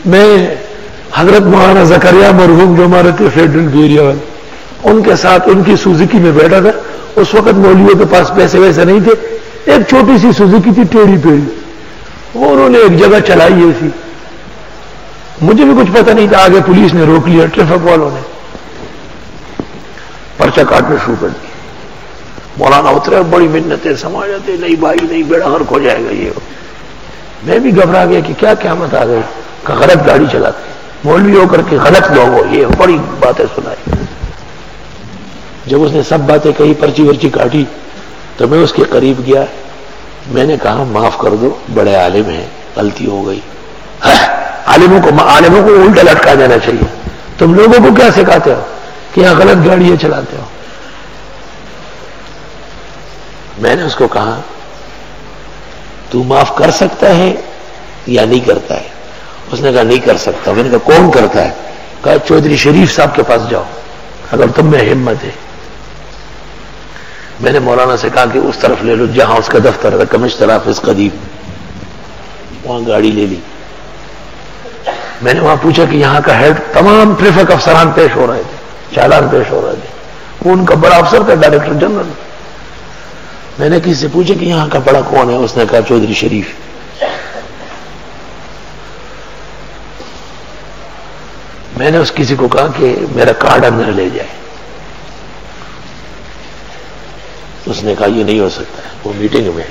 میں حضرت مولانا زکریا مرحوم جو ہمارے تھے فیڈرل ایریا والے، ان کے ساتھ ان کی سوزوکی میں بیٹھا تھا. اس وقت مولویوں کے پاس پیسے ویسے نہیں تھے. ایک چھوٹی سی سوزوکی تھی ٹیڑھی پیڑھی، وہ انہوں نے ایک جگہ چلائی ایسی. مجھے بھی کچھ پتہ نہیں تھا. آگے پولیس نے روک لیا، ٹریفک والوں نے پرچہ کاٹنا شروع کر دیا. مولانا اترے، بڑی منتیں سما جاتے، نہیں بھائی نہیں، بیڑا غرق ہو جائے گا. یہ میں بھی گھبرا گیا کہ کیا قیامت آ گئی کہ غلط گاڑی چلاتے، مولوی ہو کر کے غلط لوگ ہو. یہ بڑی باتیں سنائی. جب اس نے سب باتیں کہی، پرچی ورچی کاٹی، تو میں اس کے قریب گیا. میں نے کہا معاف کر دو، بڑے عالم ہیں، غلطی ہو گئی. عالموں کو الٹا لٹکا دینا چاہیے. تم لوگوں کو کیا سکھاتے ہو کہ یہاں غلط گاڑیاں چلاتے ہو؟ میں نے اس کو کہا تو معاف کر سکتا ہے یا نہیں کرتا ہے؟ اس نے کہا نہیں کر سکتا. میں نے کہا کون کرتا ہے؟ کہا چودھری شریف صاحب کے پاس جاؤ اگر تم میں ہمت ہے. میں نے مولانا سے کہا کہ اس طرف لے لو جہاں اس کا دفتر ہے، کمشنر آفس قدیم، وہاں گاڑی لے لی. میں نے وہاں پوچھا کہ یہاں کا ہیڈ، تمام ٹریفک افسران پیش ہو رہے تھے، چالان پیش ہو رہے تھے. وہ ان کا بڑا افسر تھا، ڈائریکٹر جنرل. میں نے کسی سے پوچھا کہ یہاں کا بڑا کون ہے؟ اس نے کہا چودھری شریف. میں نے اس کسی کو کہا کہ میرا کارڈ اندر لے جائے. اس نے کہا یہ نہیں ہو سکتا ہے، وہ میٹنگ میں.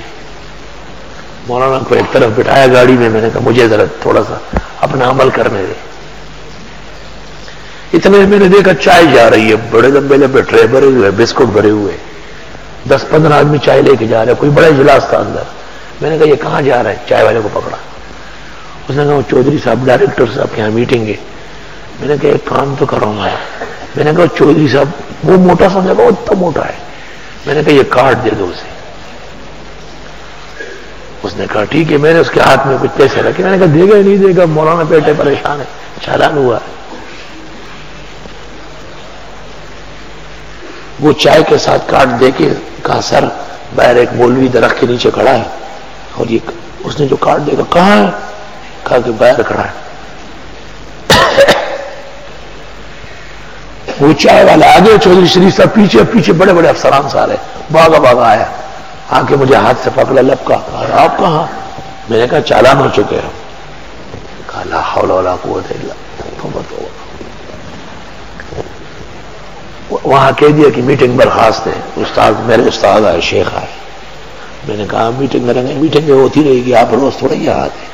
مولانا کو ایک طرف بٹھایا گاڑی میں. میں نے کہا مجھے ذرا تھوڑا سا اپنا عمل کرنے دے. اتنے میں نے دیکھا چائے جا رہی ہے، بڑے لمبے لمبے ٹرے بھرے ہوئے، بسکٹ بھرے ہوئے، 10-15 آدمی چائے لے کے جا رہے. کوئی بڑا اجلاس تھا اندر. میں نے کہا یہ کہاں جا رہا ہے؟ چائے والے کو پکڑا. اس نے کہا وہ چودھری صاحب ڈائریکٹر صاحب کے یہاں میٹنگ ہے. میں نے کہا ایک کام تو کروں گا. میں نے کہا چودھری صاحب، وہ موٹا سمجھا، وہ اتنا موٹا ہے. میں نے کہا یہ کارڈ دے دو اسے. اس نے کہا ٹھیک ہے. میں نے اس کے ہاتھ میں کچھ پیسے رکھے. میں نے کہا دے گا یا نہیں دے گا؟ مولانا بیٹے پریشان ہے، چالان ہوا ہے. وہ چائے کے ساتھ کارڈ دے کے کہا سر باہر ایک مولوی درخت کے نیچے کھڑا ہے اور یہ اس نے جو کارڈ دے گا کہاں ہے؟ کہا کہ باہر کھڑا ہے. وہ چائے والا آگے، چودھری شریف صاحب پیچھے، پیچھے بڑے بڑے افسران سارے. بھاگا بھاگا آیا، آ کے مجھے ہاتھ سے پکڑا، لپکا. کہا آپ کہاں؟ میں نے کہا چالان ہو چکے ہیں. کہا لا حول ولا قوت الا باللہ. وہاں کہہ دیا کہ میٹنگ برخاست ہے. استاد، میرے استاد آئے، شیخ آئے. میں نے کہا میٹنگ کریں گے، میٹنگ ہوتی رہے گی، آپ روز تھوڑا یہاں آتے.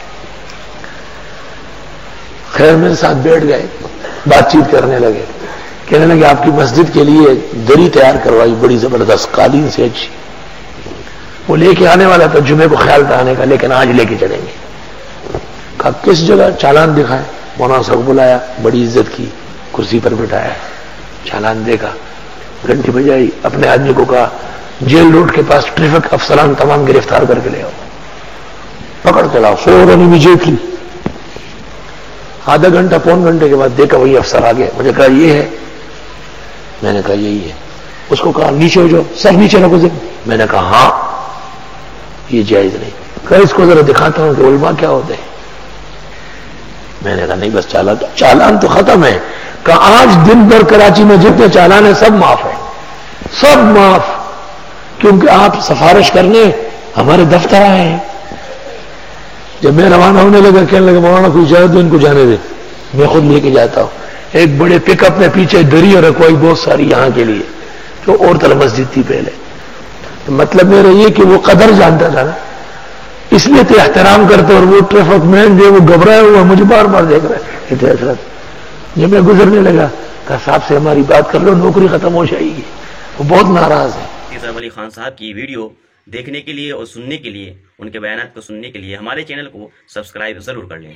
خیر میرے ساتھ بیٹھ گئے، بات چیت کرنے لگے. کہنے لگے آپ کی مسجد کے لیے دری تیار کروائی بڑی زبردست، قالین سے اچھی. وہ لے کے آنے والا تھا، جمعے کو خیال تھا آنے کا، لیکن آج لے کے چلیں گے. کہا کس جگہ؟ چالان دکھائے. مولانا صاحب بلایا، بڑی عزت کی، کرسی پر بٹھایا، چالان دیکھا، گھنٹی بجائی. اپنے آدمی کو کہا جیل روڈ کے پاس ٹریفک افسران تمام گرفتار کر کے لے آؤ. پکڑ کے لاؤ. فوراً امیڈیٹلی. آدھا گھنٹہ پون گھنٹے کے بعد دیکھا وہی افسر آ گئے. مجھے کہا یہ ہے؟ میں نے کہا یہی ہے. اس کو کہا نیچے ہو جاؤ، سر نیچے رکھو. میں نے کہا ہاں یہ جائز نہیں. کہا اس کو ذرا دکھاتا ہوں کہ علماء کیا ہوتے ہیں. میں نے کہا نہیں بس چالان تو ختم ہے. کہا آج دن بھر کراچی میں جتنے چالان ہیں سب معاف ہیں، سب معاف، کیونکہ آپ سفارش کرنے ہمارے دفتر آئے ہیں. جب میں روانہ ہونے لگا، کہنے لگا مولانا کو اجازت دو، ان کو جانے دے، میں خود لے کے جاتا ہوں. ایک بڑے پک اپ میں پیچھے دری اور رکھوائی بہت ساری یہاں کے لیے، جو اور طرف مسجد تھی پہلے. مطلب میرا یہ کہ وہ قدر جانتا تھا نا، اس لیے تو احترام کرتے. اور وہ ٹریفک مین جو وہ گھبرایا ہوا مجھے بار بار دیکھ رہا ہے. حضرت جب میں گزرنے لگا کہا صاحب سے ہماری بات کر لو، نوکری ختم ہو جائے گی. وہ بہت ناراض ہے. اعظم علی خان صاحب کی ویڈیو دیکھنے کے لیے اور سننے کے لیے، ان کے بیانات کو سننے کے لیے ہمارے چینل کو سبسکرائب ضرور کر لیں.